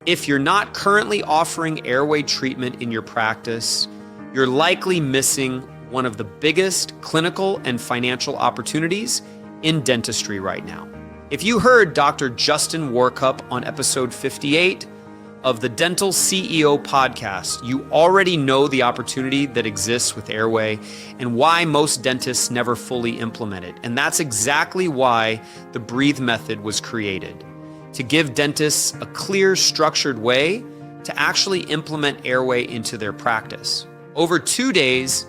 If you're not currently offering Airway treatment in your practice, you're likely missing one of the biggest clinical and financial opportunities in dentistry right now. If you heard Dr. Justin Warup on episode 58 of the Dental CEO podcast, you already know the opportunity that exists with Airway and why most dentists never fully implement it. And that's exactly why the Breathe method was created, to give dentists a clear, structured way to actually implement Airway into their practice. Over 2 days,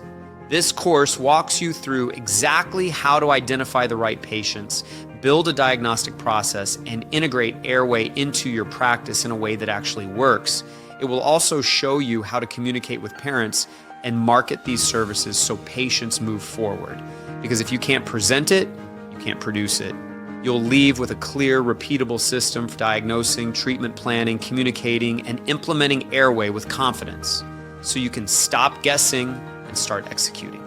this course walks you through exactly how to identify the right patients, build a diagnostic process, and integrate Airway into your practice in a way that actually works. It will also show you how to communicate with parents and market these services so patients move forward. Because if you can't present it, you can't produce it. You'll leave with a clear, repeatable system for diagnosing, treatment planning, communicating, and implementing Airway with confidence, so you can stop guessing and start executing.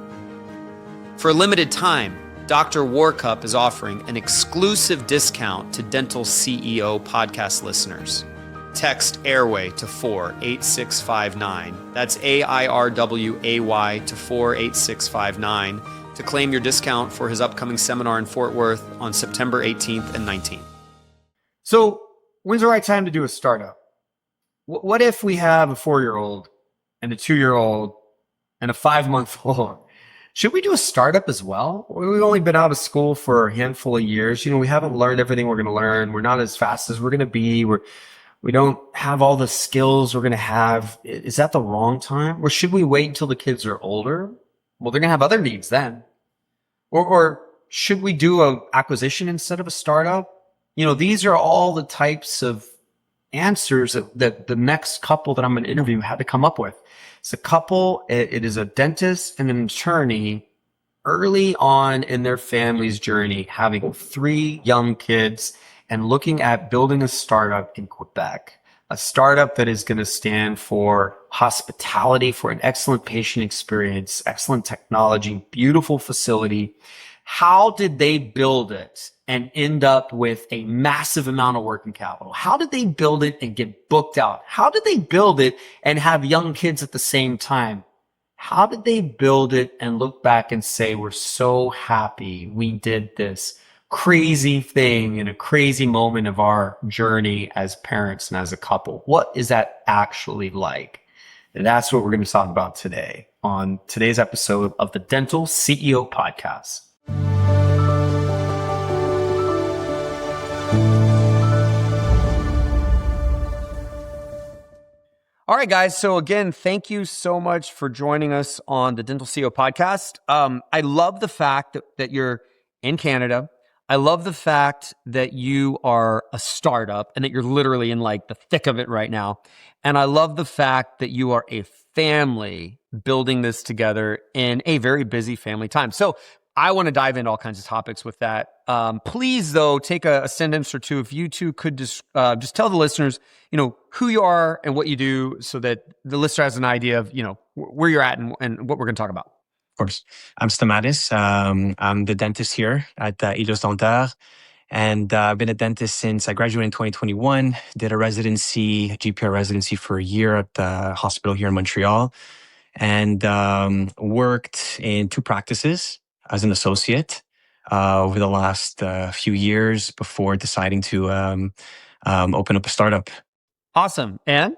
For a limited time, Dr. Warup is offering an exclusive discount to Dental CEO podcast listeners. Text Airway to 48659. That's AIRWAY to 48659 to claim your discount for his upcoming seminar in Fort Worth on September 18th and 19th. So when's the right time to do a startup? What if we have a 4-year-old and a 2-year-old and a 5-month-old? Should we do a startup as well? We've only been out of school for a handful of years. We haven't learned everything we're going to learn. We're not as fast as we're going to be. We don't have all the skills we're going to have. Is that the wrong time? Or should we wait until the kids are older? Well, they're going to have other needs then. Or should we do an acquisition instead of a startup? These are all the types of answers that the next couple that I'm going to interview had to come up with. It's a couple, it is a dentist and an attorney early on in their family's journey, having 3 young kids and looking at building a startup in Quebec. A startup that is going to stand for hospitality, for an excellent patient experience, excellent technology, beautiful facility. How did they build it and end up with a massive amount of working capital? How did they build it and get booked out? How did they build it and have young kids at the same time? How did they build it and look back and say, we're so happy we did this crazy thing in a crazy moment of our journey as parents and as a couple? What is that actually like? And that's what we're going to talk about today on today's episode of the Dental CEO podcast. All right, guys. So again, thank you so much for joining us on the Dental CEO podcast. I love the fact that you're in Canada. I love the fact that you are a startup and that you're literally in like the thick of it right now. And I love the fact that you are a family building this together in a very busy family time. So I want to dive into all kinds of topics with that. Please, though, take a sentence or two. If you two could just tell the listeners, who you are and what you do, so that the listener has an idea of, where you're at and what we're going to talk about. Of course. I'm Stamatis. I'm the dentist here at Ilios Dentaire. And I've been a dentist since I graduated in 2021. Did a GPR residency for a year at the hospital here in Montreal. And worked in 2 practices as an associate over the last few years before deciding to open up a startup. Awesome. And?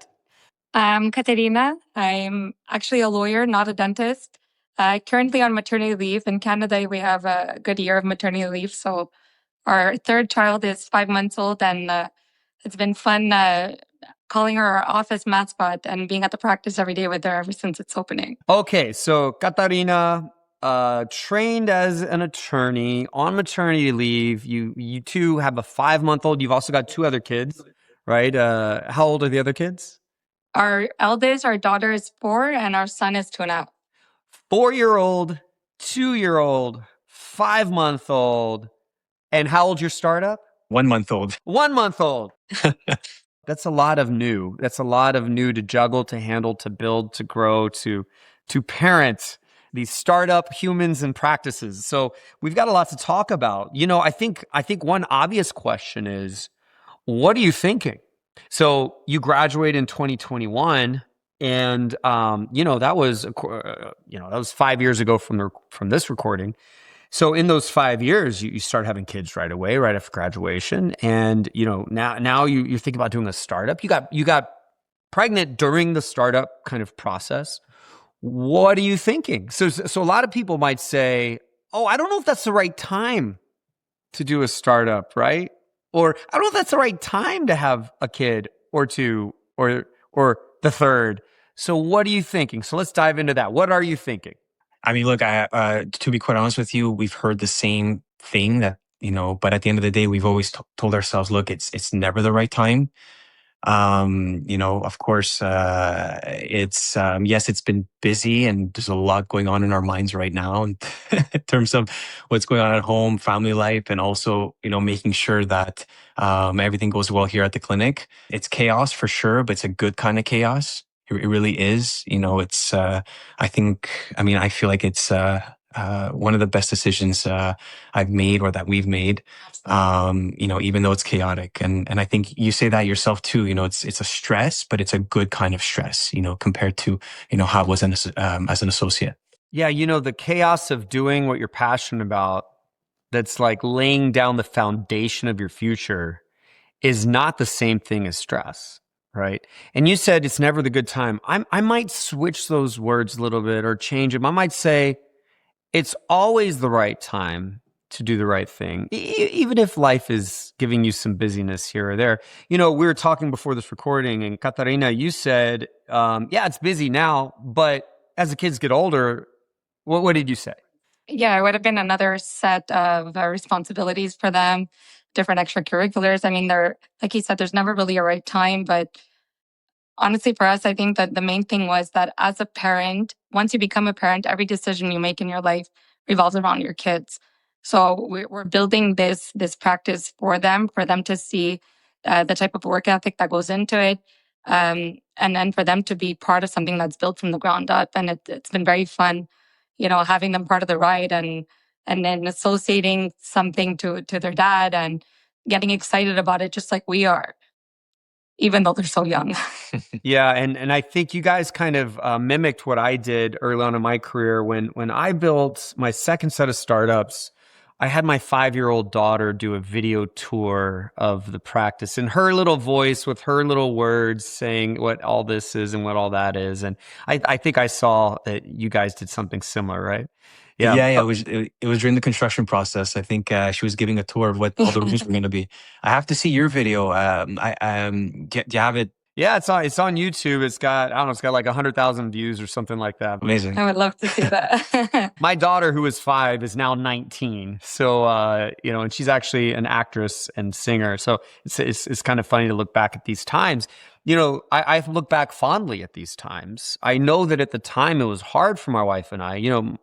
I'm Katarina. I'm actually a lawyer, not a dentist. Currently on maternity leave. In Canada, we have a good year of maternity leave. So our 3rd child is 5 months old, and it's been fun calling her our office mascot and being at the practice every day with her ever since its opening. Okay, so Katarina, trained as an attorney on maternity leave. You two have a 5-month-old. You've also got 2 other kids, right? How old are the other kids? Our eldest, our daughter is 4, and our son is 2.5. 4-year-old, 2-year-old, 5-month-old. And how old's your startup? 1 month old. 1 month old. That's a lot of new. That's a lot of new to juggle, to handle, to build, to grow, to parent these startup humans and practices. So we've got a lot to talk about. I think one obvious question is, what are you thinking? So you graduated in 2021, and that was that was 5 years ago from this recording. So in those 5 years, you start having kids right away, right after graduation, and now you think about doing a startup. You got pregnant during the startup kind of process. What are you thinking? So a lot of people might say, "Oh, I don't know if that's the right time to do a startup, right?" Or I don't know if that's the right time to have a kid or two or the third. So what are you thinking? So let's dive into that. What are you thinking? I mean, look, to be quite honest with you, we've heard the same thing that, but at the end of the day, we've always told ourselves, look, it's never the right time. Of course, it's, yes, it's been busy and there's a lot going on in our minds right now in terms of what's going on at home, family life, and also, making sure that, everything goes well here at the clinic. It's chaos for sure, but it's a good kind of chaos. It really is. I feel like it's, one of the best decisions I've made or that we've made. Even though it's chaotic, and I think you say that yourself too. It's a stress, but it's a good kind of stress. Compared to how it was as an associate. Yeah, the chaos of doing what you're passionate about, that's like laying down the foundation of your future, is not the same thing as stress. Right. And you said it's never the good time. I might switch those words a little bit or change them. I might say it's always the right time to do the right thing, even if life is giving you some busyness here or there. We were talking before this recording, and Katarina, you said, yeah, it's busy now, but as the kids get older, what did you say? Yeah, it would have been another set of responsibilities for them, different extracurriculars. I mean, like you said, there's never really a right time, but honestly, for us, I think that the main thing was that as a parent, once you become a parent, every decision you make in your life revolves around your kids. So we're building this practice for them to see the type of work ethic that goes into it, and then for them to be part of something that's built from the ground up. And it's been very fun, having them part of the ride and then associating something to their dad and getting excited about it, just like we are, even though they're so young. Yeah, and I think you guys kind of mimicked what I did early on in my career. When I built my second set of startups, I had my 5-year-old daughter do a video tour of the practice in her little voice with her little words saying what all this is and what all that is. And I think I saw that you guys did something similar, right? Yeah. It was during the construction process. I think she was giving a tour of what all the rooms were going to be. I have to see your video. Do you have it? Yeah, it's on YouTube. It's got like 100,000 views or something like that. Amazing. I would love to see that. My daughter, who was 5, is now 19. So, and she's actually an actress and singer. So it's kind of funny to look back at these times. I look back fondly at these times. I know that at the time it was hard for my wife and I.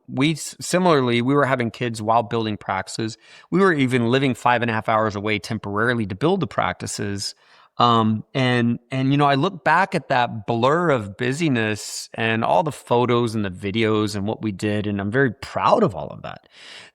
We were having kids while building practices. We were even living 5.5 hours away temporarily to build the practices. I look back at that blur of busyness and all the photos and the videos and what we did, and I'm very proud of all of that.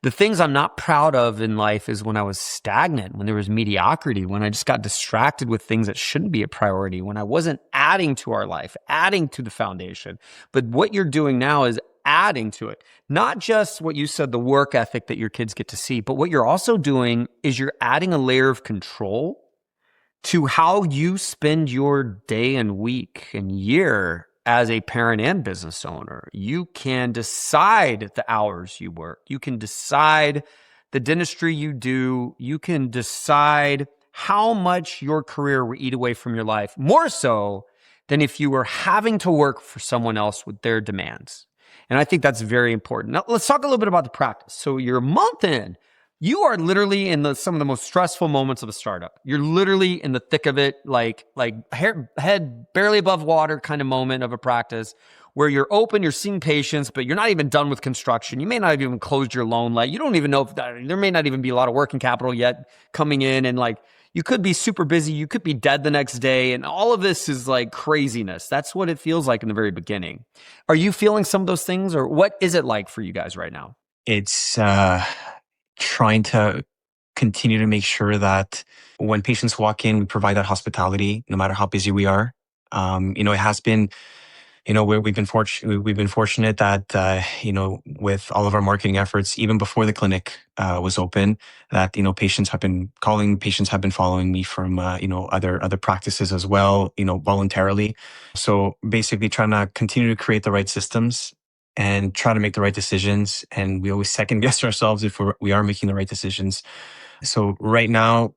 The things I'm not proud of in life is when I was stagnant, when there was mediocrity, when I just got distracted with things that shouldn't be a priority, when I wasn't adding to our life, adding to the foundation. But what you're doing now is adding to it. Not just what you said, the work ethic that your kids get to see, but what you're also doing is you're adding a layer of control to how you spend your day and week and year as a parent and business owner. You can decide the hours you work. You can decide the dentistry you do. You can decide how much your career will eat away from your life, more so than if you were having to work for someone else with their demands. And I think that's very important. Now, let's talk a little bit about the practice. So you're a month in. You are literally in some of the most stressful moments of a startup. You're literally in the thick of it, like head barely above water kind of moment of a practice where you're open, you're seeing patients, but you're not even done with construction. You may not have even closed your loan. You don't even know if there may not even be a lot of working capital yet coming in. And you could be super busy. You could be dead the next day. And all of this is like craziness. That's what it feels like in the very beginning. Are you feeling some of those things, or what is it like for you guys right now? It's trying to continue to make sure that when patients walk in, we provide that hospitality, no matter how busy we are. It has been, we've been fortunate that, with all of our marketing efforts, even before the clinic was open, that, patients have been following me from, other practices as well, voluntarily. So basically trying to continue to create the right systems and try to make the right decisions. And we always second guess ourselves if we are making the right decisions. So right now,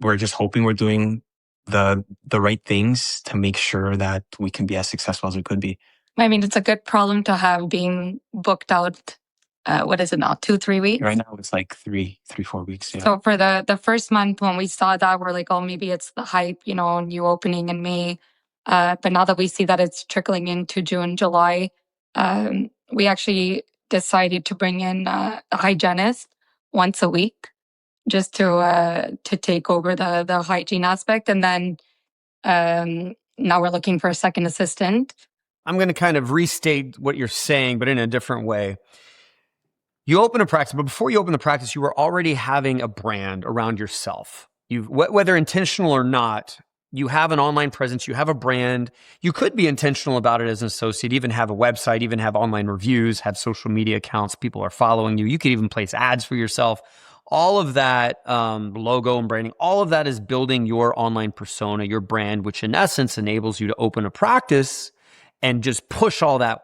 we're just hoping we're doing the right things to make sure that we can be as successful as we could be. I mean, it's a good problem to have, being booked out. What is it now? 2-3 weeks? Right now it's like 4 weeks. Yeah. So for the first month when we saw that, we're like, oh, maybe it's the hype, new opening in May. But now that we see that it's trickling into June, July, we actually decided to bring in a hygienist once a week, just to take over the hygiene aspect. And then now we're looking for a second assistant. I'm going to kind of restate what you're saying, but in a different way. You open a practice, but before you open the practice, you were already having a brand around yourself. Whether intentional or not, you have an online presence, you have a brand. You could be intentional about it as an associate, even have a website, even have online reviews, have social media accounts. People are following you. You could even place ads for yourself. All of that, logo and branding, all of that is building your online persona, your brand, which in essence enables you to open a practice and just push all that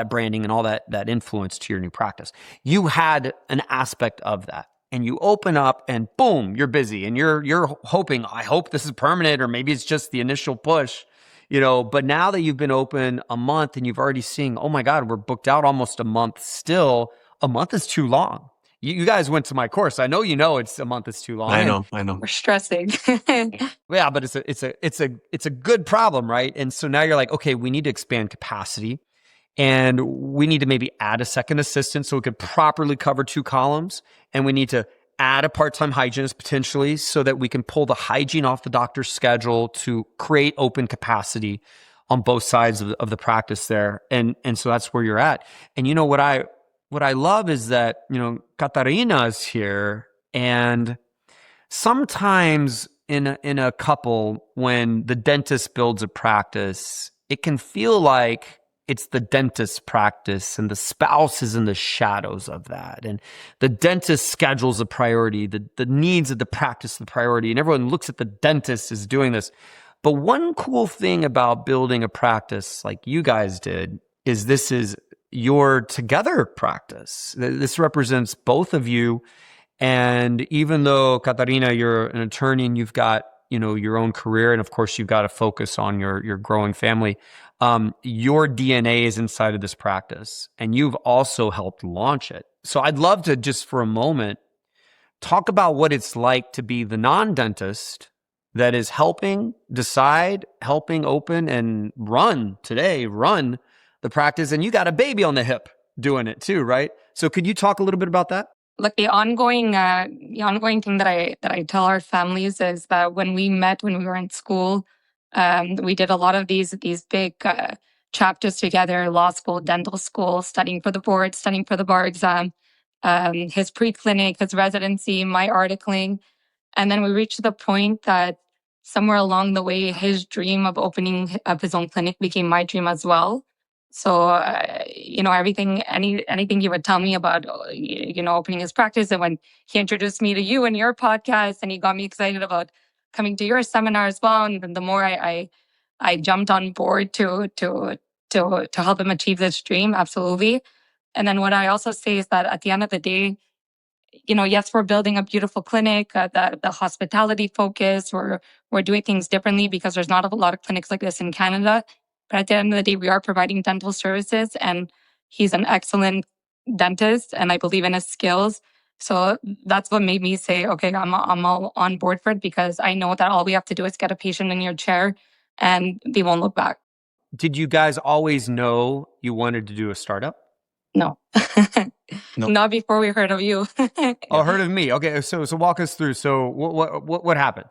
branding and all that influence to your new practice. You had an aspect of that, and you open up and boom, you're busy, and you're hoping, I hope this is permanent, or maybe it's just the initial push, but now that you've been open a month and you've already seen, oh my God, we're booked out almost a month still. A month is too long. You guys went to my course. I know it's a month is too long. I know. We're stressing. Yeah, but it's a good problem, right? And so now you're like, okay, we need to expand capacity. And we need to maybe add a second assistant so it could properly cover 2 columns. And we need to add a part-time hygienist potentially so that we can pull the hygiene off the doctor's schedule to create open capacity on both sides of the practice there. And so that's where you're at. And what I love is that, Katarina is here, and sometimes in a couple, when the dentist builds a practice, it can feel like it's the dentist's practice and the spouse is in the shadows of that. And the dentist schedule's a priority, the needs of the practice the priority, and everyone looks at the dentist as doing this. But one cool thing about building a practice like you guys did is this is your together practice. This represents both of you. And even though, Katarina, you're an attorney and you've got your own career, and of course you've got to focus on your growing family, your DNA is inside of this practice, and you've also helped launch it. So I'd love to just for a moment talk about what it's like to be the non-dentist that is helping decide, helping open and run the practice. And you got a baby on the hip doing it too, right? So could you talk a little bit about that? Look, the ongoing thing that I tell our families is that when we met when we were in school, we did a lot of these big chapters together: law school, dental school, studying for the board, studying for the bar exam, his pre-clinic, his residency, my articling. And then we reached the point that somewhere along the way, his dream of opening up his own clinic became my dream as well. So, anything he would tell me about, opening his practice, and when he introduced me to you and your podcast, and he got me excited about coming to your seminar as well. And the more I jumped on board to help him achieve this dream, absolutely. And then what I also say is that at the end of the day, yes, we're building a beautiful clinic, the hospitality focus, we're doing things differently because there's not a lot of clinics like this in Canada. But at the end of the day, we are providing dental services, and he's an excellent dentist, and I believe in his skills. So that's what made me say, okay, I'm all on board for it, because I know that all we have to do is get a patient in your chair and they won't look back. Did you guys always know you wanted to do a startup? No. No. Not before we heard of you. Oh, heard of me. Okay, so walk us through. So what happened?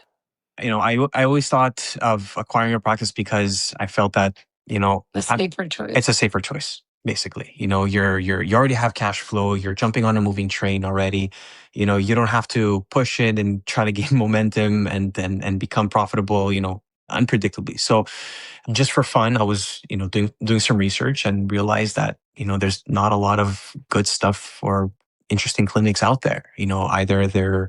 I always thought of acquiring a practice because I felt that, A safer choice. it's a safer choice. basically. You know, you already have cash flow. You're jumping on a moving train already. You know, you don't have to push it and try to gain momentum and become profitable, you know, unpredictably. So just for fun, I was, you know, doing some research and realized that, you know, there's not a lot of good stuff or interesting clinics out there. You know, either they're,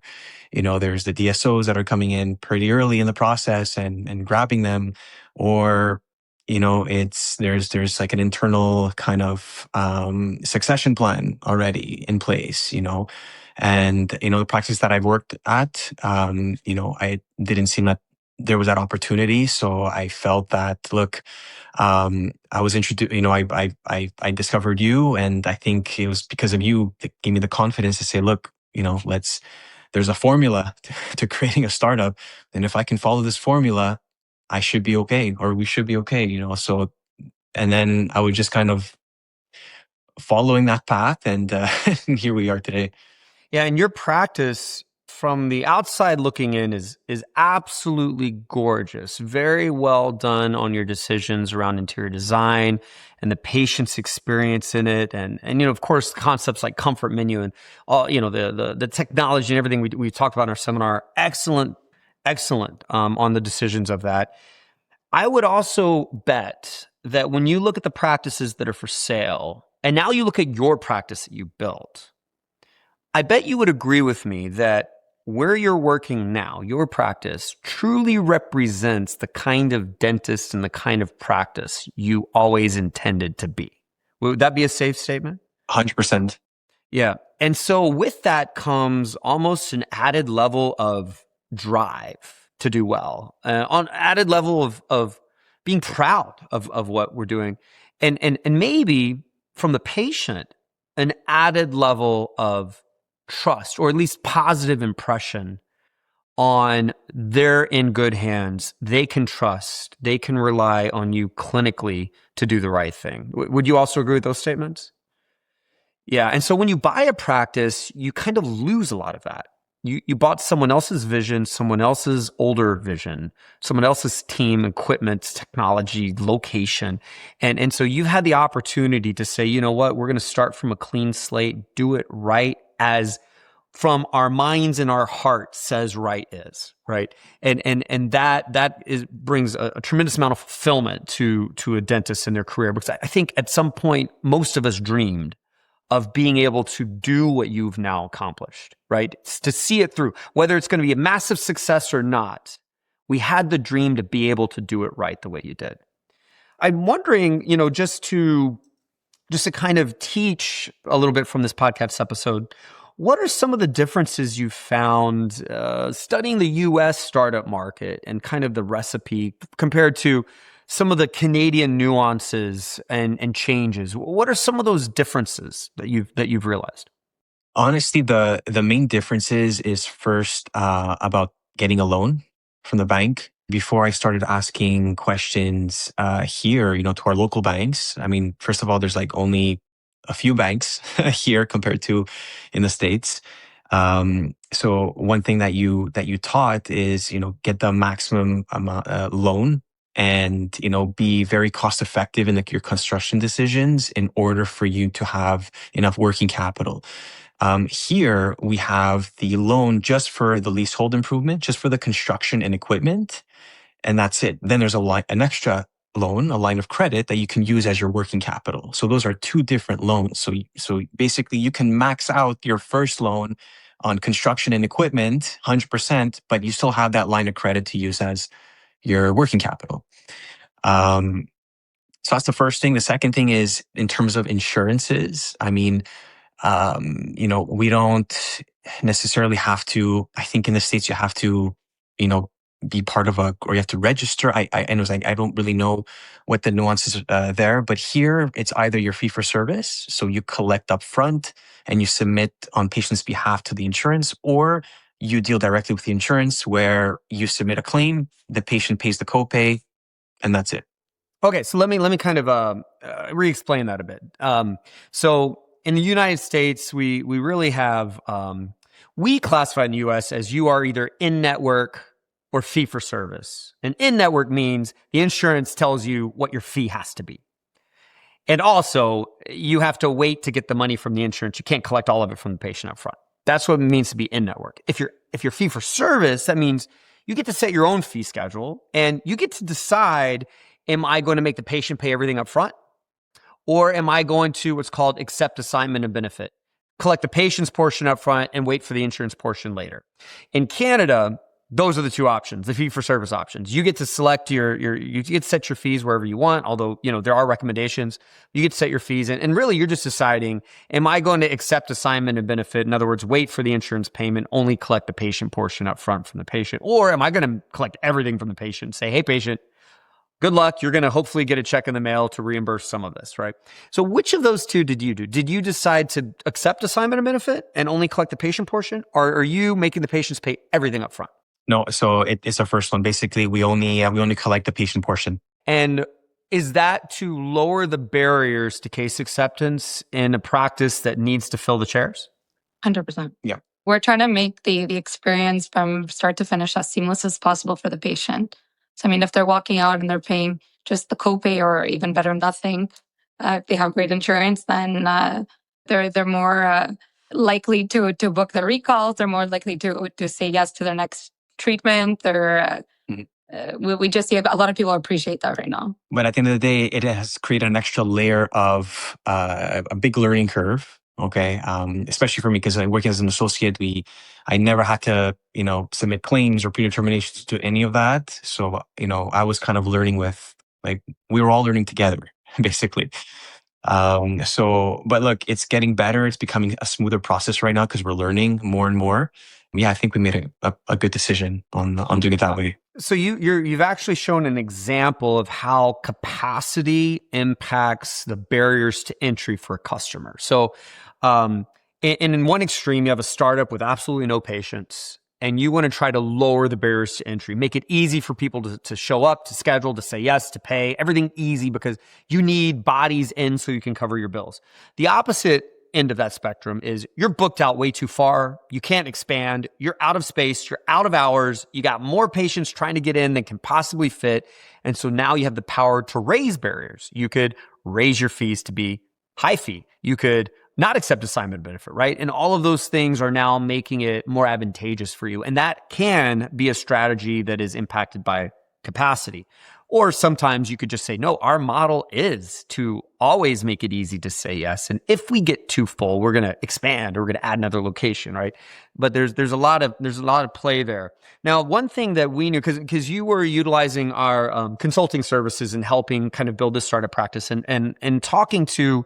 you know, there's the DSOs that are coming in pretty early in the process and grabbing them, or, you know, there's like an internal kind of succession plan already in place, you know. And, you know, the practice that I've worked at, you know, I didn't seem that there was that opportunity. So I felt that, look, I was introduced, you know, I discovered you, and I think it was because of you that gave me the confidence to say, look, you know, there's a formula to creating a startup. And if I can follow this formula, I should be okay, or we should be okay, you know? So, and then I was just kind of following that path, and here we are today. Yeah, and your practice from the outside looking in is absolutely gorgeous. Very well done on your decisions around interior design and the patient's experience in it, and you know, of course, concepts like comfort menu and all, you know, the technology and everything we talked about in our seminar. Excellent, on the decisions of that. I would also bet that when you look at the practices that are for sale, and now you look at your practice that you built, I bet you would agree with me that where you're working now, your practice truly represents the kind of dentist and the kind of practice you always intended to be. Would that be a safe statement? 100%. Yeah. And so with that comes almost an added level of drive to do well, on added level of being proud of what we're doing. And maybe from the patient, an added level of trust, or at least positive impression on they're in good hands. They can trust, they can rely on you clinically to do the right thing. Would you also agree with those statements? Yeah. And so when you buy a practice, you kind of lose a lot of that. You bought someone else's vision, someone else's older vision, someone else's team, equipment, technology, location. And so you've had the opportunity to say, you know what, we're going to start from a clean slate, do it right as from our minds and our heart says right is, right? And that brings a tremendous amount of fulfillment to a dentist in their career, because I think at some point most of us dreamed of being able to do what you've now accomplished, right? It's to see it through, whether it's going to be a massive success or not. We had the dream to be able to do it right the way you did. I'm wondering, you know, just to kind of teach a little bit from this podcast episode, what are some of the differences you found studying the U.S. startup market and kind of the recipe compared to some of the Canadian nuances and changes? What are some of those differences that you've realized? Honestly, the main differences is first about getting a loan from the bank. Before I started asking questions here, you know, to our local banks. I mean, first of all, there's like only a few banks here compared to in the States. So one thing that you taught is, you know, get the maximum amount loan, and, you know, be very cost effective in your construction decisions in order for you to have enough working capital. Here we have the loan just for the leasehold improvement, just for the construction and equipment, and that's it. Then there's an extra loan, a line of credit that you can use as your working capital. So those are two different loans. So basically you can max out your first loan on construction and equipment 100%, but you still have that line of credit to use as your working capital. So that's the first thing. The second thing is in terms of insurances. I mean, you know, we don't necessarily have to. I think in the States you have to, you know, be part of or you have to register. And it was like, I don't really know what the nuances there, but here it's either your fee for service, so you collect up front and you submit on patient's behalf to the insurance, or you deal directly with the insurance where you submit a claim, the patient pays the copay, and that's it. Okay, so let me kind of re-explain that a bit. So in the United States, we really have we classify in the U.S. as you are either in network or fee for service. And in network means the insurance tells you what your fee has to be. And also, you have to wait to get the money from the insurance. You can't collect all of it from the patient up front. That's what it means to be in-network. If you're fee for service, that means you get to set your own fee schedule and you get to decide, am I going to make the patient pay everything up front? Or am I going to what's called accept assignment of benefit? Collect the patient's portion up front and wait for the insurance portion later. In Canada, those are the two options, the fee for service options. You get to select you get to set your fees wherever you want, although, there are recommendations. You get to set your fees and really you're just deciding, am I going to accept assignment of benefit? In other words, wait for the insurance payment, only collect the patient portion up front from the patient. Or am I going to collect everything from the patient and say, hey, patient, good luck. You're going to hopefully get a check in the mail to reimburse some of this, right? So which of those two did you do? Did you decide to accept assignment of benefit and only collect the patient portion? Or are you making the patients pay everything up front? No, so it's the first one. Basically, we only collect the patient portion. And is that to lower the barriers to case acceptance in a practice that needs to fill the chairs? 100%. Yeah. We're trying to make the experience from start to finish as seamless as possible for the patient. So, if they're walking out and they're paying just the copay or even better, nothing, if they have great insurance, then they're more likely to book their recalls. They're more likely to say yes to their next treatment. We just see a lot of people appreciate that right now. But at the end of the day, it has created an extra layer of a big learning curve. Okay, especially for me because I work as an associate. I never had to submit claims or predeterminations to any of that. So I was kind of learning we were all learning together basically. But look, it's getting better. It's becoming a smoother process right now because we're learning more and more. Yeah, I think we made a good decision on doing it that way. So you've actually shown an example of how capacity impacts the barriers to entry for a customer. So, in one extreme, you have a startup with absolutely no patients, and you want to try to lower the barriers to entry, make it easy for people to show up, to schedule, to say yes, to pay, everything easy because you need bodies in so you can cover your bills. The opposite end of that spectrum is you're booked out way too far. You can't expand. You're out of space. You're out of hours. You got more patients trying to get in than can possibly fit. And so now you have the power to raise barriers. You could raise your fees to be high fee. You could not accept assignment benefit, right? And all of those things are now making it more advantageous for you. And that can be a strategy that is impacted by capacity. Or sometimes you could just say, no, our model is to always make it easy to say yes. And if we get too full, we're going to expand or we're going to add another location, right? But there's a lot of play there. Now, one thing that we knew, because you were utilizing our consulting services and helping kind of build this startup practice and talking to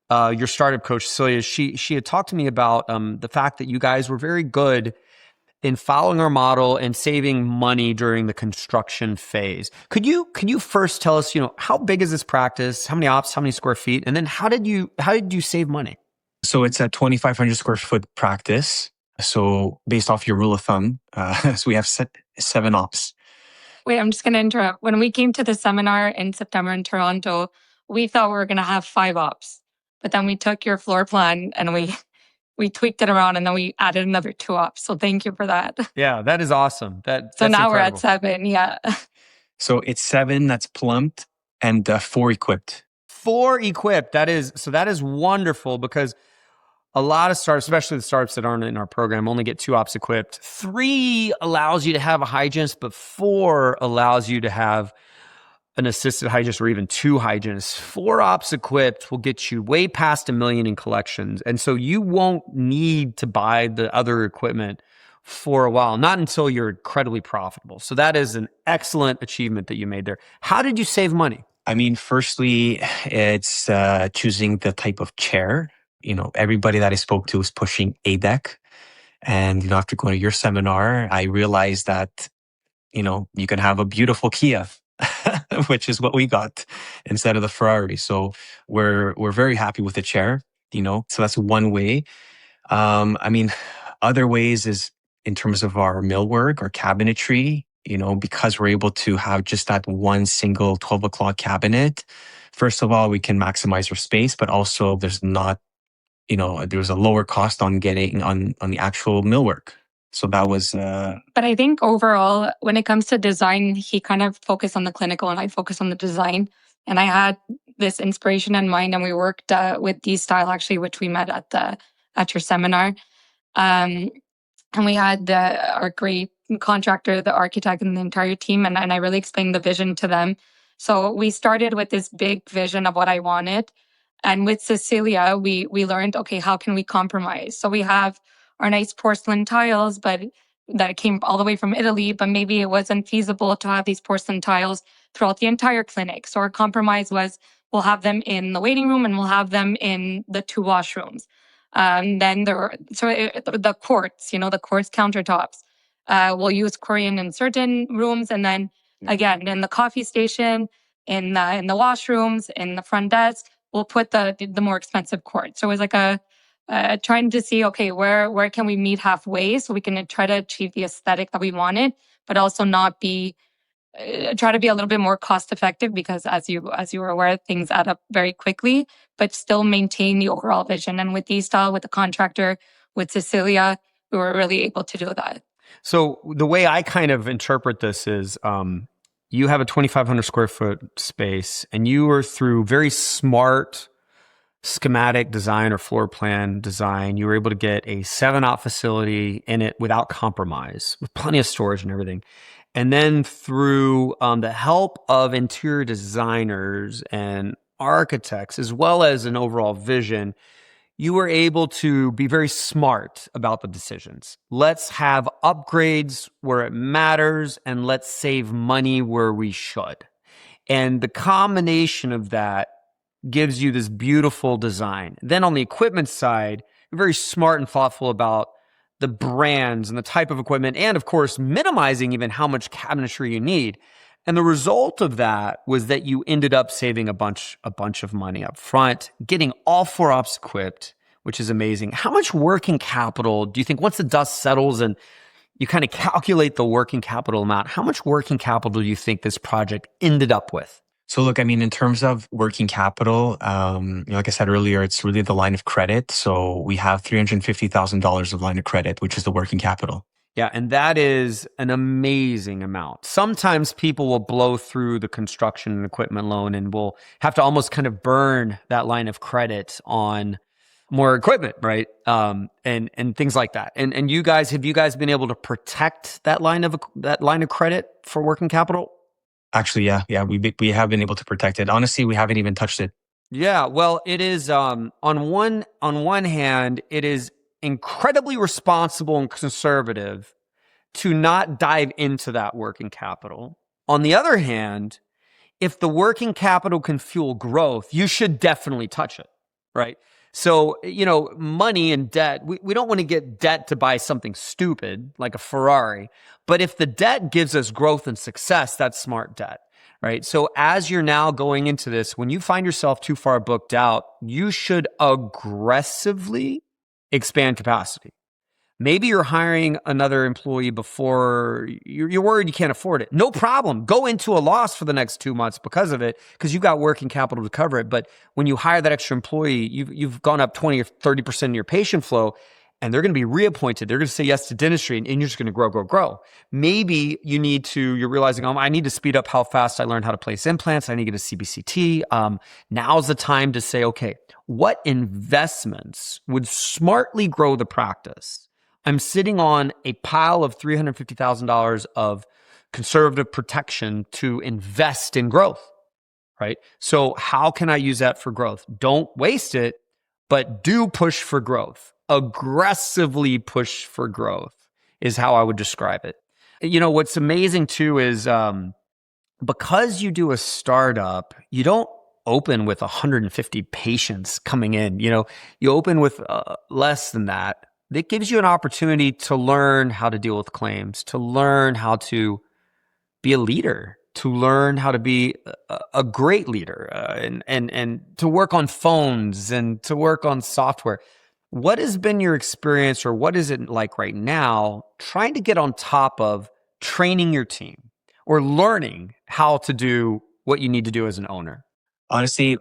your startup coach, Celia, she had talked to me about the fact that you guys were very good in following our model and saving money during the construction phase. Can you first tell us, how big is this practice? How many ops, how many square feet? And then how did you save money? So it's a 2,500 square foot practice. So based off your rule of thumb, so we have 7 ops. Wait, I'm just going to interrupt. When we came to the seminar in September in Toronto, we thought we were going to have 5 ops. But then we took your floor plan and we tweaked it around and then we added another 2 ops. So thank you for that. Yeah, that is awesome. So that's now incredible. we're at 7. Yeah. So it's 7 that's plumbed and 4 equipped. 4 equipped. That is wonderful because a lot of startups, especially the startups that aren't in our program, only get 2 ops equipped. 3 allows you to have a hygienist, but 4 allows you to have an assistant hygienist or even 2 hygienists. 4 ops equipped will get you way past $1 million in collections. And so you won't need to buy the other equipment for a while, not until you're incredibly profitable. So that is an excellent achievement that you made there. How did you save money? Firstly, it's choosing the type of chair. Everybody that I spoke to was pushing a deck. And, after going to your seminar, I realized that, you can have a beautiful Kia, which is what we got instead of the Ferrari. So we're very happy with the chair, so that's one way. Other ways is in terms of our millwork or cabinetry, because we're able to have just that one single 12 o'clock cabinet. First of all, we can maximize our space, but also there's a lower cost on getting on the actual millwork. So that was... But I think overall, when it comes to design, he kind of focused on the clinical and I focused on the design. And I had this inspiration in mind, and we worked with D-Style actually, which we met at your seminar. And we had our great contractor, the architect, and the entire team, and I really explained the vision to them. So we started with this big vision of what I wanted. And with Cecilia, we learned, okay, how can we compromise? So we have our nice porcelain tiles, but that came all the way from Italy, but maybe it wasn't feasible to have these porcelain tiles throughout the entire clinic. So our compromise was we'll have them in the waiting room and we'll have them in the 2 washrooms. Then the quartz, the quartz countertops. We'll use Korean in certain rooms, and then again in the coffee station, in the washrooms, in the front desk, we'll put the more expensive quartz. So it was like trying to see, okay, where can we meet halfway so we can try to achieve the aesthetic that we wanted, but also not be try to be a little bit more cost effective, because as you were aware, things add up very quickly, but still maintain the overall vision. And with D-Style, with the contractor, with Cecilia, we were really able to do that. So the way I kind of interpret this is you have a 2,500 square foot space, and you are through very smart schematic design or floor plan design, you were able to get a 7-out facility in it without compromise, with plenty of storage and everything. And then through the help of interior designers and architects, as well as an overall vision, you were able to be very smart about the decisions. Let's have upgrades where it matters, and let's save money where we should. And the combination of that gives you this beautiful design. Then on the equipment side, you're very smart and thoughtful about the brands and the type of equipment, and of course, minimizing even how much cabinetry you need. And the result of that was that you ended up saving a bunch of money up front, getting all 4 ops equipped, which is amazing. How much working capital do you think, once the dust settles and you kind of calculate the working capital amount, how much working capital do you think this project ended up with? So look, I mean, in terms of working capital, like I said earlier, it's really the line of credit. So we have $350,000 of line of credit, which is the working capital. Yeah, and that is an amazing amount. Sometimes people will blow through the construction and equipment loan and will have to almost kind of burn that line of credit on more equipment, right? And things like that. And have you guys been able to protect that line of credit for working capital? Actually, yeah, we have been able to protect it. Honestly, we haven't even touched it. Yeah, well, it is on one hand, it is incredibly responsible and conservative to not dive into that working capital. On the other hand, if the working capital can fuel growth, you should definitely touch it, right? So, money and debt, we don't want to get debt to buy something stupid like a Ferrari. But if the debt gives us growth and success, that's smart debt, right? So as you're now going into this, when you find yourself too far booked out, you should aggressively expand capacity. Maybe you're hiring another employee before you're worried you can't afford it. No problem. Go into a loss for the next 2 months because of it, because you've got working capital to cover it. But when you hire that extra employee, you've gone up 20 or 30% in your patient flow, and they're going to be reappointed. They're going to say yes to dentistry, and you're just going to grow. Maybe you're realizing, I need to speed up how fast I learn how to place implants. I need to get a CBCT. Now's the time to say, okay, what investments would smartly grow the practice? I'm sitting on a pile of $350,000 of conservative protection to invest in growth, right? So how can I use that for growth? Don't waste it, but do push for growth. Aggressively push for growth is how I would describe it. What's amazing too is because you do a startup, you don't open with 150 patients coming in. You open with less than that. That gives you an opportunity to learn how to deal with claims, to learn how to be a leader, to learn how to be a great leader, and to work on phones and to work on software. What has been your experience, or what is it like right now trying to get on top of training your team or learning how to do what you need to do as an owner? Honestly,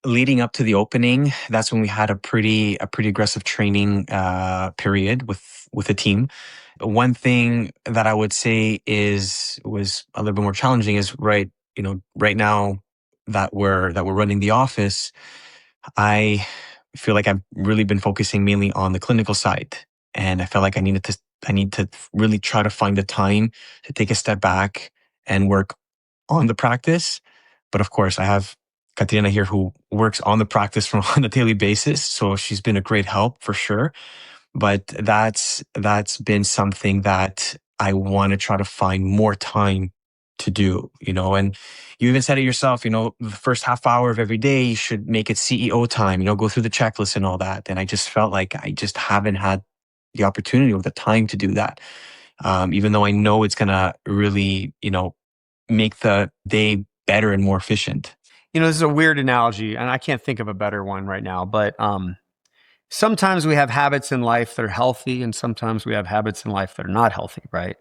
leading up to the opening, that's when we had a pretty aggressive training period with the team. One thing that I would say was a little bit more challenging is right now that were running the office, I feel like I've really been focusing mainly on the clinical side, and I felt like I need to really try to find the time to take a step back and work on the practice. But of course, I have Katarina here who works on the practice from on a daily basis, so she's been a great help for sure. But that's been something that I want to try to find more time to do, and you even said it yourself, the first half hour of every day, you should make it CEO time, go through the checklist and all that. And I just felt like I just haven't had the opportunity or the time to do that. Even though I know it's going to really, make the day better and more efficient. This is a weird analogy, and I can't think of a better one right now, but sometimes we have habits in life that are healthy, and sometimes we have habits in life that are not healthy, right?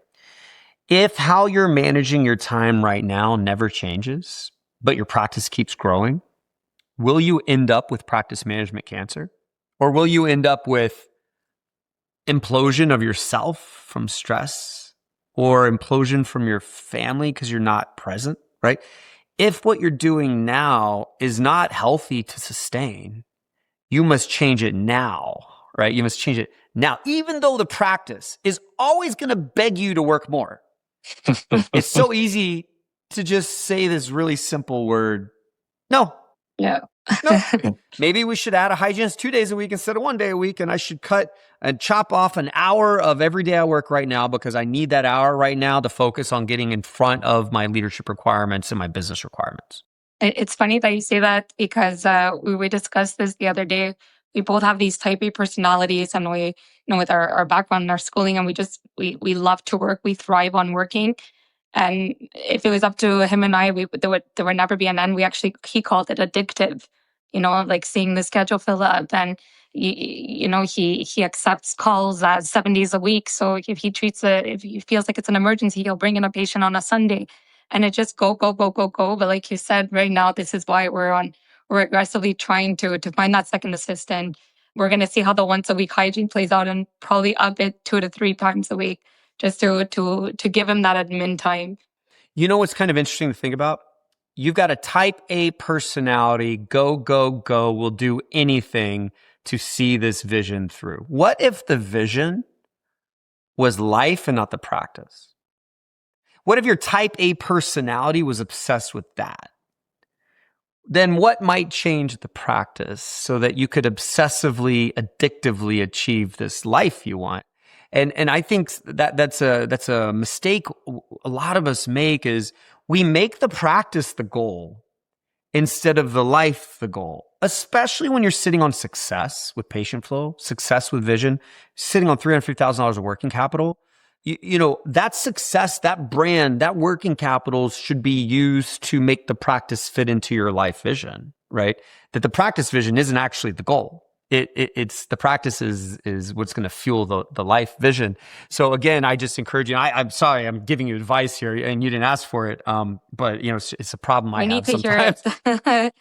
If how you're managing your time right now never changes, but your practice keeps growing, will you end up with practice management cancer? Or will you end up with implosion of yourself from stress or implosion from your family because you're not present, right? If what you're doing now is not healthy to sustain, you must change it now, right? You must change it now, even though the practice is always going to beg you to work more. It's so easy to just say this really simple word. No. Yeah. No. Maybe we should add a hygienist 2 days a week instead of 1 day a week. And I should cut and chop off an hour of every day I work right now because I need that hour right now to focus on getting in front of my leadership requirements and my business requirements. It's funny that you say that because we discussed this the other day. We both have these type A personalities, and we, with our background and our schooling, and we love to work. We thrive on working. And if it was up to him and I, there would never be an end. He called it addictive, like seeing the schedule fill up. And he accepts calls 7 days a week. So if he feels like it's an emergency, he'll bring in a patient on a Sunday. And it just go. But like you said, right now, this is why we're aggressively trying to find that second assistant. We're going to see how the once a week hygiene plays out and probably up it 2 to 3 times a week just to give him that admin time. What's kind of interesting to think about? You've got a type A personality, go, will do anything to see this vision through. What if the vision was life and not the practice? What if your type A personality was obsessed with that? Then what might change the practice so that you could obsessively, addictively achieve this life you want? And I think that's a mistake a lot of us make is we make the practice the goal instead of the life the goal, especially when you're sitting on success with patient flow, success with vision, sitting on $350,000 of working capital. That success, that brand, that working capital should be used to make the practice fit into your life vision, right? That the practice vision isn't actually the goal. It's the practice is what's going to fuel the life vision. So again, I just encourage you. I'm sorry, I'm giving you advice here, and you didn't ask for it. But it's a problem I have sometimes. We need to hear it.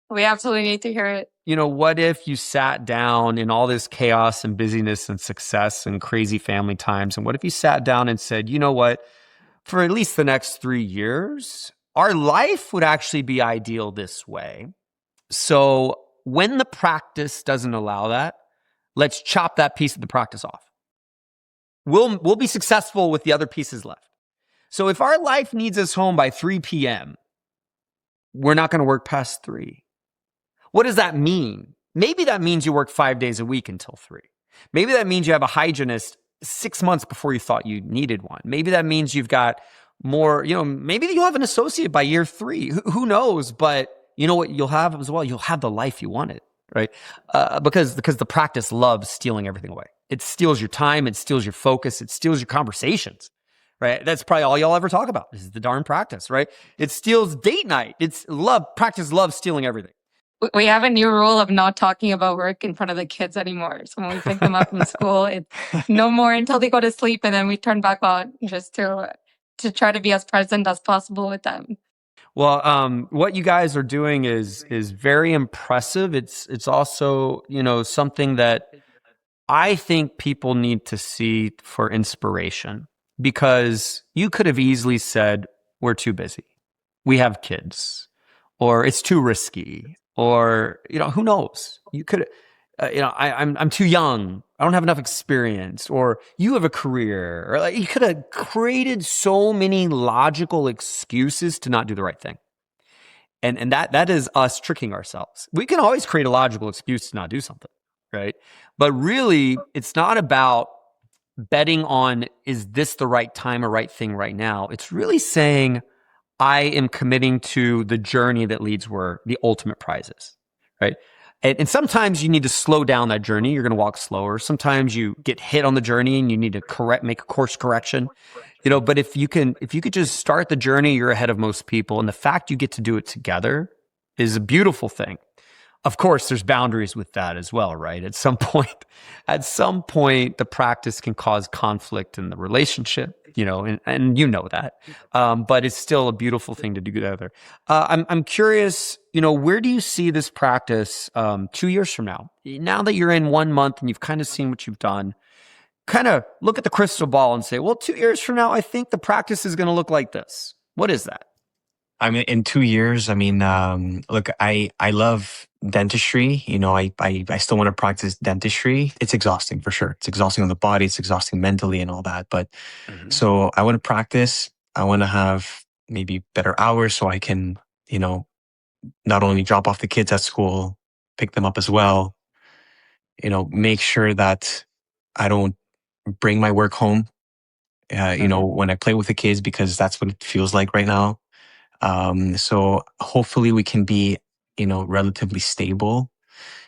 We absolutely need to hear it. What if you sat down in all this chaos and busyness and success and crazy family times, and what if you sat down and said, you know what, for at least the next 3 years, our life would actually be ideal this way. So when the practice doesn't allow that, let's chop that piece of the practice off. We'll be successful with the other pieces left. So if our life needs us home by 3 p.m., we're not going to work past 3. What does that mean? Maybe that means you work 5 days a week until 3. Maybe that means you have a hygienist 6 months before you thought you needed one. Maybe that means you've got more, maybe you'll have an associate by year 3. Who knows? But you know what you'll have as well? You'll have the life you wanted, right? Because the practice loves stealing everything away. It steals your time. It steals your focus. It steals your conversations, right? That's probably all y'all ever talk about is the darn practice, right? It steals date night. Practice loves stealing everything. We have a new rule of not talking about work in front of the kids anymore. So when we pick them up from school, it's no more until they go to sleep, and then we turn back on just to try to be as present as possible with them. Well, what you guys are doing is very impressive. It's also, something that I think people need to see for inspiration, because you could have easily said, we're too busy. We have kids. or it's too risky, or, who knows? You could, I'm too young. I don't have enough experience, or you have a career, or like you could have created so many logical excuses to not do the right thing. And that is us tricking ourselves. We can always create a logical excuse to not do something, right? But really, it's not about betting on, is this the right time or right thing right now? It's really saying, I am committing to the journey that leads where the ultimate prize is, right? And sometimes you need to slow down that journey. You're going to walk slower. Sometimes you get hit on the journey and you need to make a course correction. But if you could just start the journey, you're ahead of most people. And the fact you get to do it together is a beautiful thing. Of course, there's boundaries with that as well, right? At some point, the practice can cause conflict in the relationship, and you know that. But it's still a beautiful thing to do together. I'm curious, where do you see this practice 2 years from now? Now that you're in 1 month and you've kind of seen what you've done, kind of look at the crystal ball and say, well, 2 years from now, I think the practice is going to look like this. What is that? I mean, in 2 years, look, I love dentistry. I still want to practice dentistry. It's exhausting for sure. It's exhausting on the body. It's exhausting mentally and all that. But so I want to practice. I want to have maybe better hours so I can, not only drop off the kids at school, pick them up as well, make sure that I don't bring my work home, when I play with the kids, because that's what it feels like right now. So hopefully we can be, relatively stable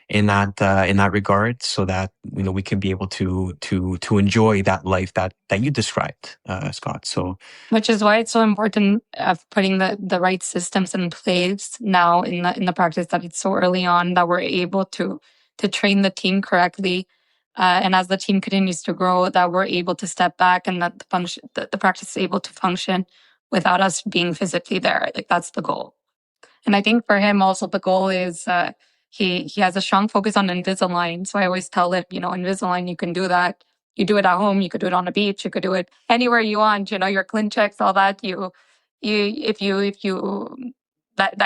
in that regard, so that we can be able to enjoy that life that you described, Scott. So, which is why it's so important of putting the right systems in place now in the practice, that it's so early on that we're able to train the team correctly, and as the team continues to grow, that we're able to step back and that the practice is able to function without us being physically there. Like, that's the goal. And I think for him also the goal is he has a strong focus on Invisalign. So I always tell him, Invisalign, you can do that. You do it at home. You could do it on a beach. You could do it anywhere you want. Your clin checks, all that. I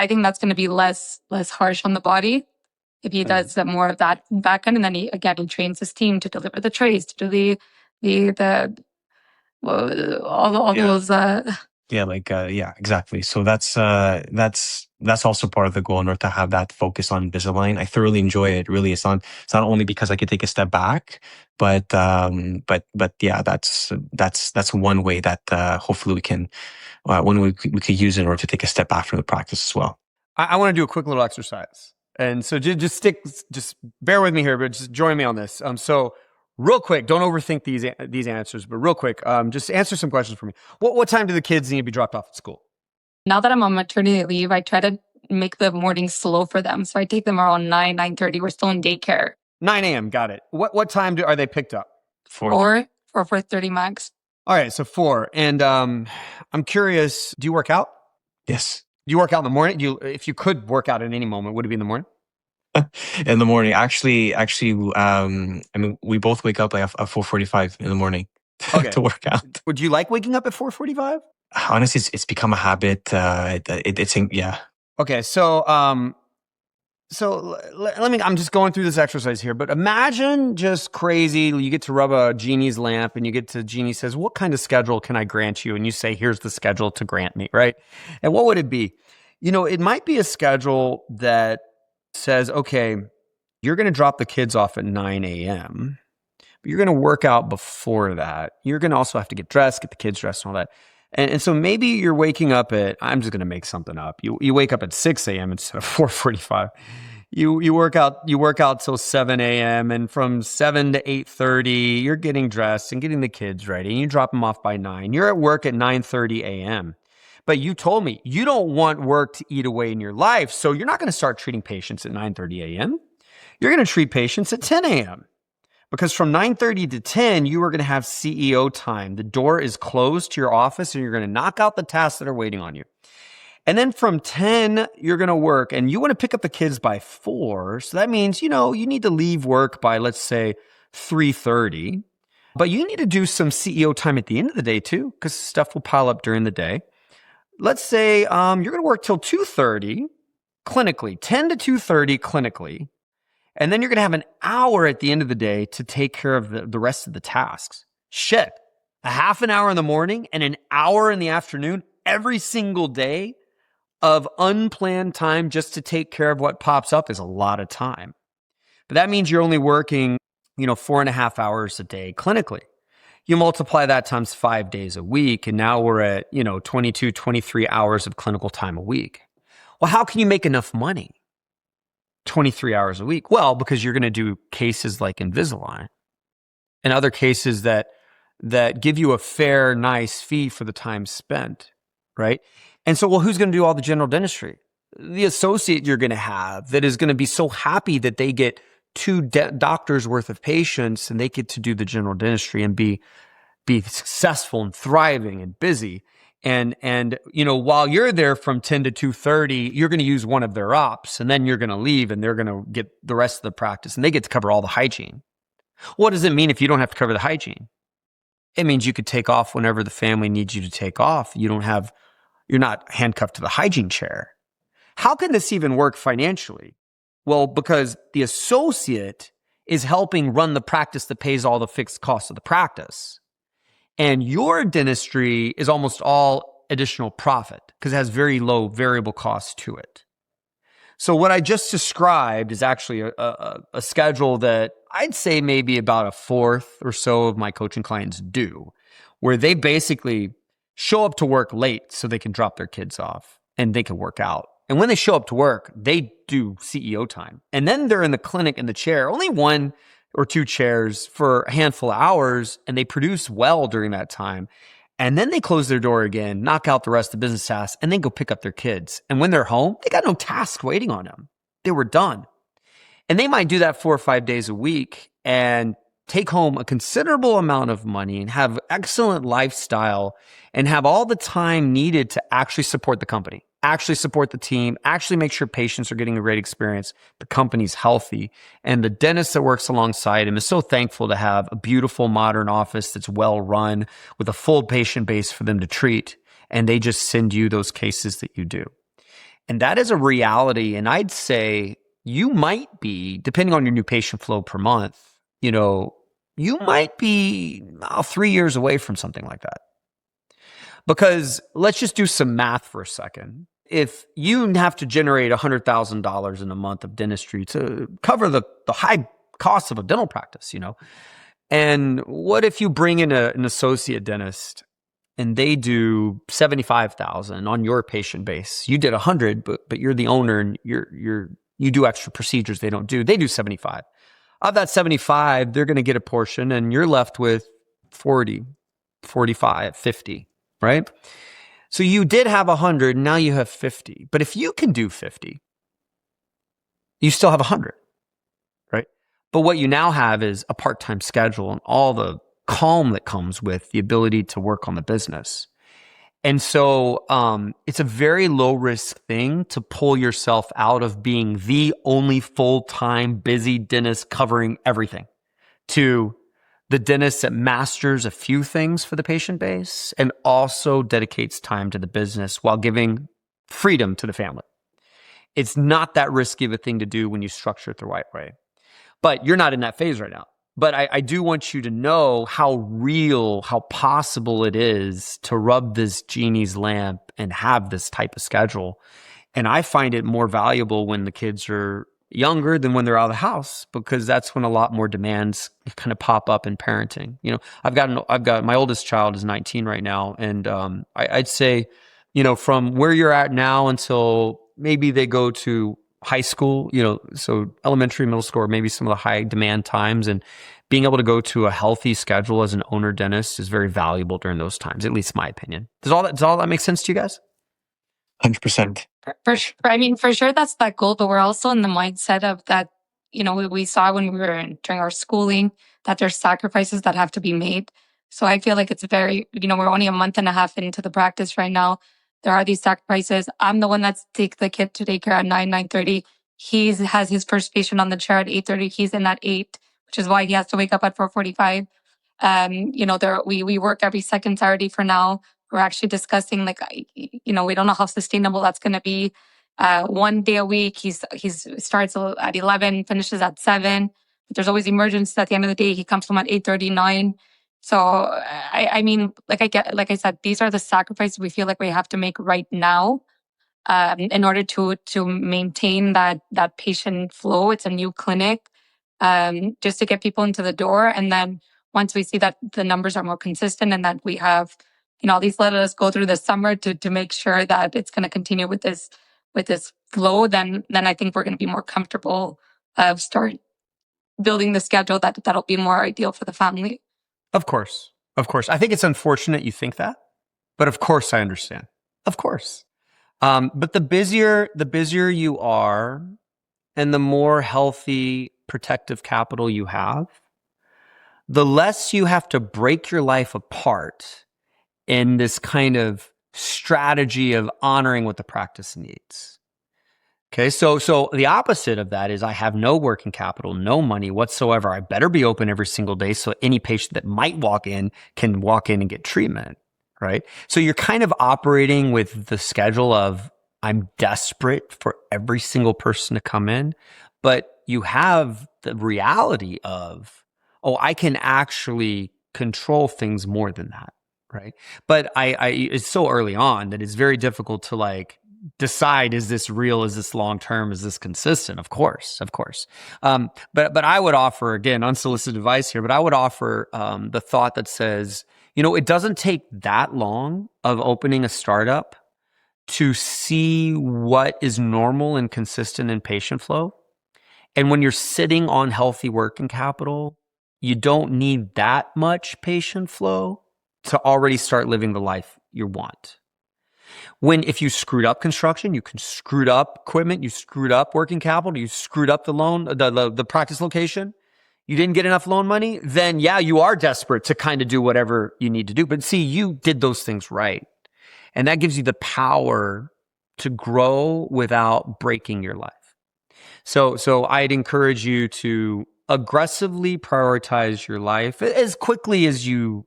think that's going to be less harsh on the body if he does more of that back end. And then he trains his team to deliver the trays, to do all those. Yeah, exactly. So that's also part of the goal, in order to have that focus on Invisalign. I thoroughly enjoy it. Really, it's not only because I could take a step back, but yeah, that's one way that hopefully we can we could use in order to take a step back from the practice as well. I want to do a quick little exercise, and so just bear with me here, but just join me on this. So real quick, don't overthink these answers, but real quick, just answer some questions for me. What time do the kids need to be dropped off at school? Now that I'm on maternity leave, I try to make the morning slow for them. So I take them around 9:30. We're still in daycare. 9 a.m. Got it. What time are they picked up? 4:30 max. All right, so 4. And I'm curious, do you work out? Yes. Do you work out in the morning? If you could work out at any moment, would it be in the morning? In the morning, actually, we both wake up like at 4:45 in the morning to work out. Would you like waking up at 4:45? Honestly, it's become a habit. Yeah. Okay, so let me. I'm just going through this exercise here, but imagine just crazy. You get to rub a Genie's lamp, and Genie says, "What kind of schedule can I grant you?" And you say, "Here's the schedule to grant me," right? And what would it be? It might be a schedule that says, "Okay, you're going to drop the kids off at 9 a.m., but you're going to work out before that. You're going to also have to get dressed, get the kids dressed, and all that." And so maybe you're waking up at, I'm just going to make something up. You wake up at 6 a.m. instead of 4:45. You work out till 7 a.m. and from 7 to 8:30, you're getting dressed and getting the kids ready, and you drop them off by 9. You're at work at 9:30 a.m. But you told me you don't want work to eat away in your life, so you're not going to start treating patients at 9:30 a.m. You're going to treat patients at 10 a.m. Because from 9:30 to 10, you are going to have CEO time. The door is closed to your office, and you're going to knock out the tasks that are waiting on you. And then from 10, you're going to work, and you want to pick up the kids by 4. So that means, you need to leave work by, let's say, 3:30. But you need to do some CEO time at the end of the day too, because stuff will pile up during the day. Let's say you're going to work till 2:30. clinically, 10 to 2:30 clinically, and then you're going to have an hour at the end of the day to take care of the rest of the tasks. Shit, a half an hour in the morning and an hour in the afternoon every single day of unplanned time just to take care of what pops up is a lot of time. But that means you're only working, 4.5 hours a day clinically. You multiply that times 5 days a week, and now we're at, 22, 23 hours of clinical time a week. Well, how can you make enough money? 23 hours a week? Well, because you're going to do cases like Invisalign and other cases that give you a fair, nice fee for the time spent, right? And so, well, who's going to do all the general dentistry? The associate you're going to have that is going to be so happy that they get 2 doctors worth of patients and they get to do the general dentistry and be successful and thriving and busy. And while you're there from 10 to 2:30, you're going to use one of their ops, and then you're going to leave and they're going to get the rest of the practice and they get to cover all the hygiene. What does it mean if you don't have to cover the hygiene? It means you could take off whenever the family needs you to take off. You're not handcuffed to the hygiene chair. How can this even work financially? Well, because the associate is helping run the practice that pays all the fixed costs of the practice. And your dentistry is almost all additional profit because it has very low variable costs to it. So what I just described is actually a schedule that I'd say maybe about a fourth or so of my coaching clients do, where they basically show up to work late so they can drop their kids off and they can work out. And when they show up to work, they do CEO time. And then they're in the clinic in the chair, only 1 or 2 chairs for a handful of hours, and they produce well during that time. And then they close their door again, knock out the rest of the business tasks, and then go pick up their kids. And when they're home, they got no tasks waiting on them. They were done. And they might do that 4 or 5 days a week and take home a considerable amount of money and have excellent lifestyle and have all the time needed to actually support the company, actually support the team, actually make sure patients are getting a great experience, the company's healthy, and the dentist that works alongside him is so thankful to have a beautiful modern office that's well run with a full patient base for them to treat, and they just send you those cases that you do. And that is a reality, and I'd say you might be, depending on your new patient flow per month, you might be 3 years away from something like that. Because let's just do some math for a second. If you have to generate $100,000 in a month of dentistry to cover the high costs of a dental practice, and what if you bring in an associate dentist and they do $75,000 on your patient base? You did 100, but you're the owner and you do extra procedures they don't do. They do 75. Of that 75, they're going to get a portion and you're left with 40, 45, 50, right? So you did have 100, now you have 50. But if you can do 50, you still have 100, right? But what you now have is a part-time schedule and all the calm that comes with the ability to work on the business. And so it's a very low-risk thing to pull yourself out of being the only full-time busy dentist covering everything to the dentist that masters a few things for the patient base and also dedicates time to the business while giving freedom to the family. It's not that risky of a thing to do when you structure it the right way. But you're not in that phase right now. But I do want you to know how real, how possible it is to rub this Genie's lamp and have this type of schedule. And I find it more valuable when the kids are younger than when they're out of the house, because that's when a lot more demands kind of pop up in parenting. I've got my oldest child is 19 right now. And I'd say, from where you're at now until maybe they go to high school, so elementary, middle school, or maybe some of the high demand times, and being able to go to a healthy schedule as an owner dentist is very valuable during those times, at least my opinion. Does all that make sense to you guys? 100%. For sure, that's that goal, but we're also in the mindset of that, we saw when we were during our schooling that there's sacrifices that have to be made. So I feel like it's very, we're only a month and a half into the practice right now. There are these sacrifices. I'm the one that's take the kid to daycare at 9:30. He has his first patient on the chair at 8:30. He's in at 8, which is why he has to wake up at 4:45. We work every second Saturday for now. We're actually discussing we don't know how sustainable that's going to be. One day a week. He starts at 11, finishes at 7. But there's always emergencies at the end of the day. He comes home at 8:39. So I mean, like I said, these are the sacrifices we feel like we have to make right now, in order to maintain that patient flow. It's a new clinic, just to get people into the door, and then once we see that the numbers are more consistent and that we have, at least let us go through the summer to make sure that it's going to continue with this flow, then I think we're going to be more comfortable start building the schedule that'll be more ideal for the family. Of course. I think it's unfortunate you think that, but of course I understand. Of course. But the busier you are and the more healthy protective capital you have, the less you have to break your life apart in this kind of strategy of honoring what the practice needs. Okay, so the opposite of that is I have no working capital, no money whatsoever. I better be open every single day so any patient that might walk in can walk in and get treatment, right? So you're kind of operating with the schedule of I'm desperate for every single person to come in, but you have the reality of, oh, I can actually control things more than that, right? But it's so early on that it's very difficult to like decide, is this real? Is this long-term? Is this consistent? Of course. But I would offer, again, unsolicited advice here, but I would offer the thought that says, it doesn't take that long of opening a startup to see what is normal and consistent in patient flow. And when you're sitting on healthy working capital, you don't need that much patient flow to already start living the life you want. If you screwed up construction, you screwed up equipment, you screwed up working capital, you screwed up the loan, the practice location, you didn't get enough loan money, then yeah, you are desperate to kind of do whatever you need to do. But see, you did those things right. And that gives you the power to grow without breaking your life. So I'd encourage you to aggressively prioritize your life as quickly as you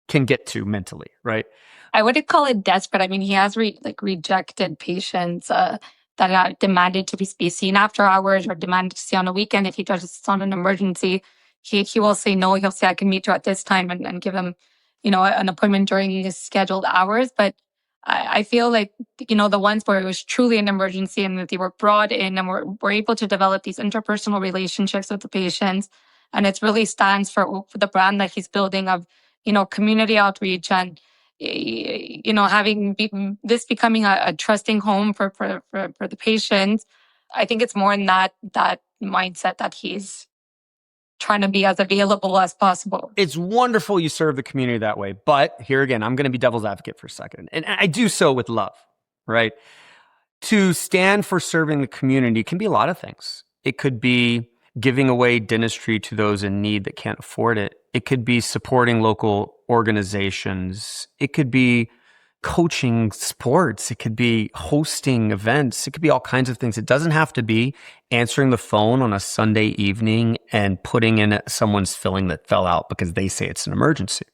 can get to mentally, right? I wouldn't call it desperate. I mean, he has rejected patients that are demanded to be seen after hours or demanded to see on a weekend. If he does it's on an emergency, he will say no. He'll say, I can meet you at this time and give him, an appointment during his scheduled hours. But I feel like, the ones where it was truly an emergency and that they were brought in and were able to develop these interpersonal relationships with the patients. And it really stands for the brand that he's building of, community outreach and, having this becoming a trusting home for the patients. I think it's more in that mindset that he's trying to be as available as possible. It's wonderful you serve the community that way. But here again, I'm going to be devil's advocate for a second. And I do so with love, right? To stand for serving the community can be a lot of things. It could be giving away dentistry to those in need that can't afford it. It could be supporting local organizations. It could be coaching sports. It could be hosting events. It could be all kinds of things. It doesn't have to be answering the phone on a Sunday evening and putting in someone's filling that fell out because they say it's an emergency.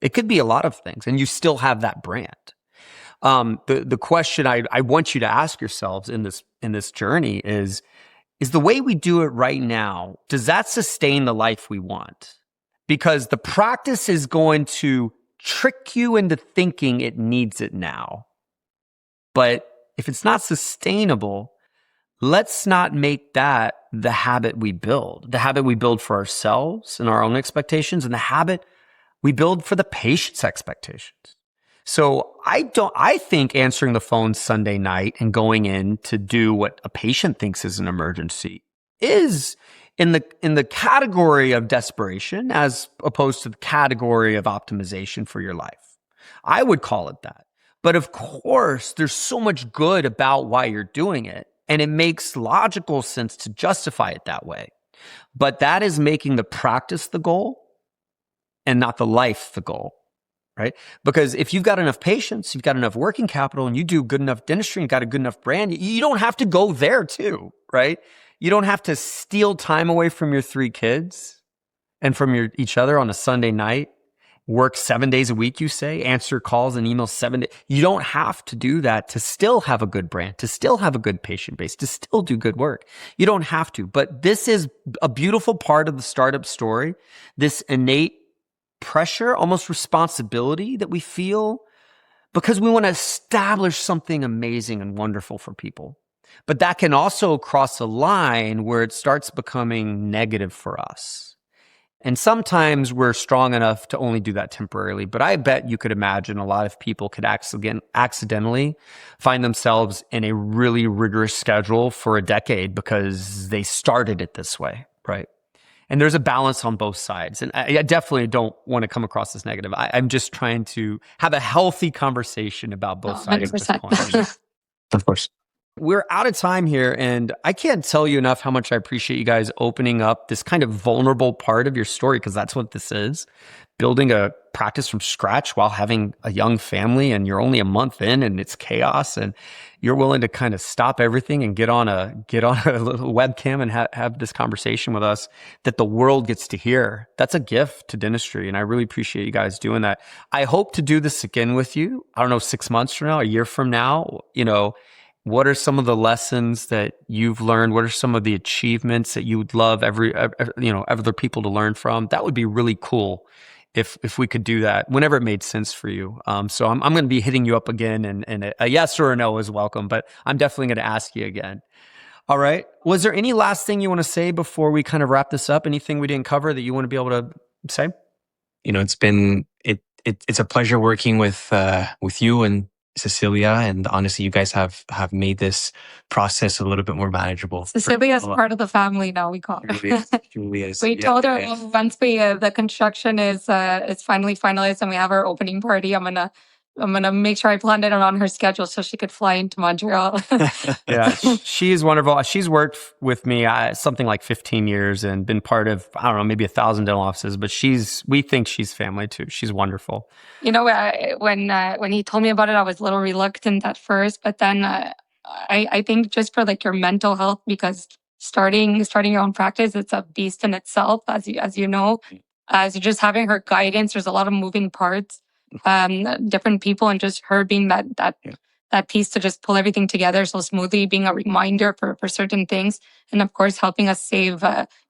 It could be a lot of things, and you still have that brand. The question I want you to ask yourselves in this journey is the way we do it right now, does that sustain the life we want? Because the practice is going to trick you into thinking it needs it now. But if it's not sustainable, let's not make that the habit we build for ourselves and our own expectations, and the habit we build for the patient's expectations. So I think answering the phone Sunday night and going in to do what a patient thinks is an emergency is in the category of desperation as opposed to the category of optimization for your life. I would call it that. But of course, there's so much good about why you're doing it, and it makes logical sense to justify it that way. But that is making the practice the goal and not the life the goal. Right? Because if you've got enough patients, you've got enough working capital, and you do good enough dentistry and got a good enough brand, you don't have to go there too, right? You don't have to steal time away from your 3 kids and from each other on a Sunday night work 7 days a week, you say, answer calls and emails 7 days. You don't have to do that to still have a good brand, to still have a good patient base, to still do good work. You don't have to, but this is a beautiful part of the startup story. This innate pressure, almost responsibility that we feel because we want to establish something amazing and wonderful for people. But that can also cross a line where it starts becoming negative for us. And sometimes we're strong enough to only do that temporarily. But I bet you could imagine a lot of people could accidentally find themselves in a really rigorous schedule for a decade because they started it this way, right? And there's a balance on both sides. And I definitely don't want to come across as negative. I'm just trying to have a healthy conversation about both sides at this 100%. point. Of course. We're out of time here, and I can't tell you enough how much I appreciate you guys opening up this kind of vulnerable part of your story, because that's what this is. Building a practice from scratch while having a young family, and you're only a month in and it's chaos, and you're willing to kind of stop everything and get on a little webcam and have this conversation with us that the world gets to hear. That's a gift to dentistry, and I really appreciate you guys doing that. I hope to do this again with you. I don't know, 6 months from now, a year from now, what are some of the lessons that you've learned? What are some of the achievements that you would love other people to learn from? That would be really cool if we could do that whenever it made sense for you. So I'm going to be hitting you up again, and a yes or a no is welcome, but I'm definitely going to ask you again. All right. Was there any last thing you want to say before we kind of wrap this up? Anything we didn't cover that you want to be able to say? It's a pleasure working with you and Cecilia, and honestly, you guys have made this process a little bit more manageable. Cecilia is part of the family now, we call her. She really is. We told her once the construction is finally finalized and we have our opening party, I'm gonna make sure I planned it around her schedule so she could fly into Montreal. Yeah, she's wonderful. She's worked with me something like 15 years and been part of, I don't know, maybe 1,000 dental offices, but we think she's family too. She's wonderful. When he told me about it, I was a little reluctant at first, but then I think just for like your mental health, because starting your own practice, it's a beast in itself, as you know. So just having her guidance, there's a lot of moving parts, different people, and just her being that piece to just pull everything together so smoothly, being a reminder for certain things, and of course helping us save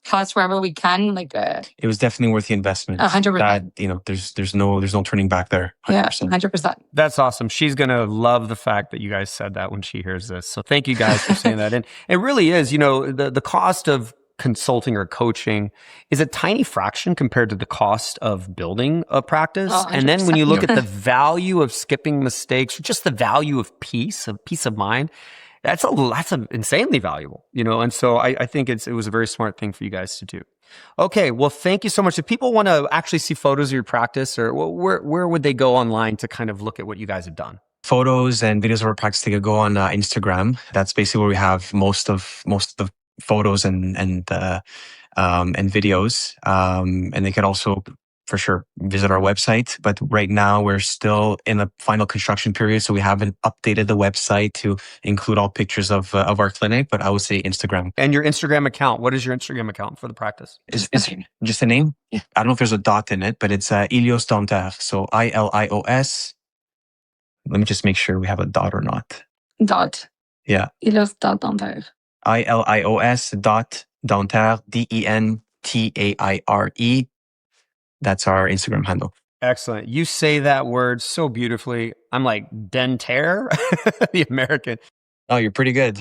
costs wherever we can. It was definitely worth the investment. 100%. There's no turning back there. 100%. Yeah, 100%. That's awesome. She's gonna love the fact that you guys said that when she hears this. So thank you guys for saying that. And it really is, the cost of consulting or coaching is a tiny fraction compared to the cost of building a practice. And then when you look at the value of skipping mistakes, or just the value of peace of mind, that's insanely valuable, And so I think it was a very smart thing for you guys to do. Okay, well, thank you so much. If people want to actually see photos of your practice, or where would they go online to kind of look at what you guys have done? Photos and videos of our practice, they could go on Instagram. That's basically where we have most of the photos and videos. And they can also, for sure, visit our website. But right now we're still in the final construction period, so we haven't updated the website to include all pictures of our clinic. But I would say Instagram. And your Instagram account, what is your Instagram account for the practice? Is just a name? Yeah. I don't know if there's a dot in it, but it's Ilios Dentaire. So ILIOS. Let me just make sure we have a dot or not. Dot. Yeah. Ilios Dentaire. ILIOS Dentaire, DENTAIRE. That's our Instagram handle. Excellent. You say that word so beautifully. I'm like, dentaire, the American. Oh, you're pretty good.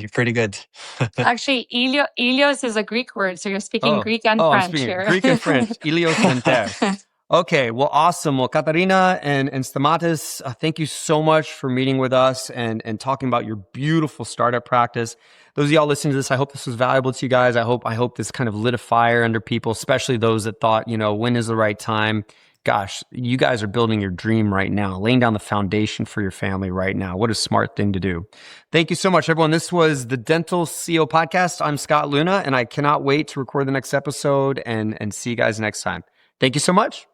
Actually, Ilios is a Greek word, so you're speaking Greek and French I'm speaking here. Greek and French. Ilios Dentaire. Okay, well, awesome. Well, Katarina and Stamatis, thank you so much for meeting with us and talking about your beautiful startup practice. Those of y'all listening to this, I hope this was valuable to you guys. I hope this kind of lit a fire under people, especially those that thought, when is the right time? Gosh, you guys are building your dream right now, laying down the foundation for your family right now. What a smart thing to do. Thank you so much, everyone. This was the Dental CEO Podcast. I'm Scott Luna, and I cannot wait to record the next episode and see you guys next time. Thank you so much.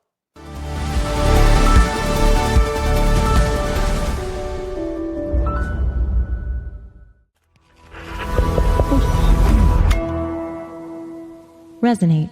Resonate.